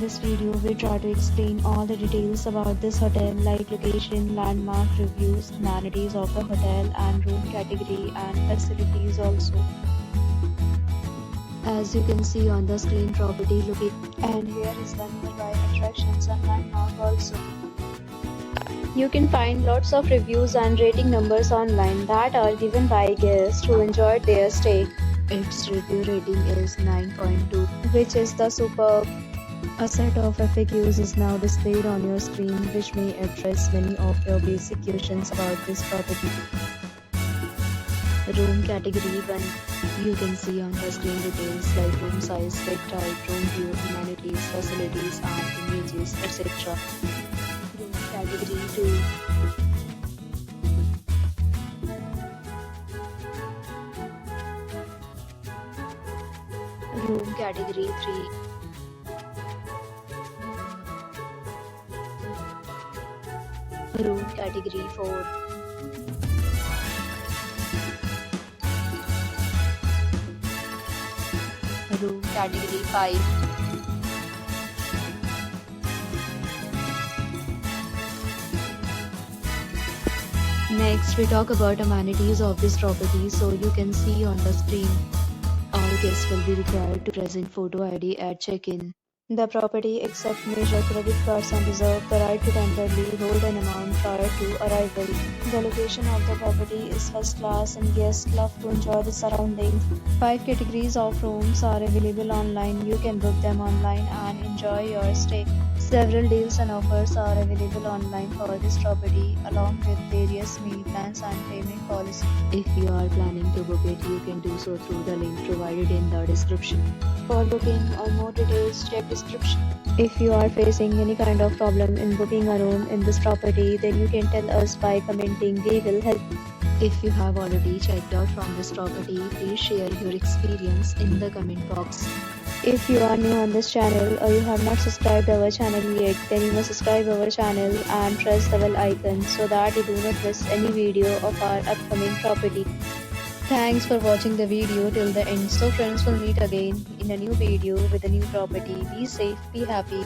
this video, we try to explain all the details about this hotel like location, landmark, reviews, amenities of the hotel and room category and facilities also. As you can see on the screen, property located and here is the nearby attractions and landmark also. You can find lots of reviews and rating numbers online that are given by guests who enjoyed their stay. Its review rating is 9.2, which is the superb. A set of FAQs is now displayed on your screen, which may address many of your basic questions about this property. Room category 1. You can see on the screen details like room size, bed type, room view, amenities, facilities and images, etc. Room category 2. Room category 3. Room category 4. Room category 5. Next, we talk about amenities of this property. So you can see on the screen, all guests will be required to present photo ID at check-in. The property accepts major credit cards and reserves the right to temporarily hold an amount prior to arrival. The location of the property is first class and guests love to enjoy the surroundings. 5 categories of rooms are available online. You can book them online and enjoy your stay. Several deals and offers are available online for this property along with various meal plans and payment policies. If you are planning to book it, you can do so through the link provided in the description. For booking or more details, check description. If you are facing any kind of problem in booking a room in this property, then you can tell us by commenting. We will help. If you have already checked out from this property, please share your experience in the comment box. If you are new on this channel or you have not subscribed our channel yet, then you must subscribe our channel and press the bell icon so that you do not miss any video of our upcoming property. Thanks for watching the video till the end. So friends, will meet again in a new video with a new property. Be safe, be happy.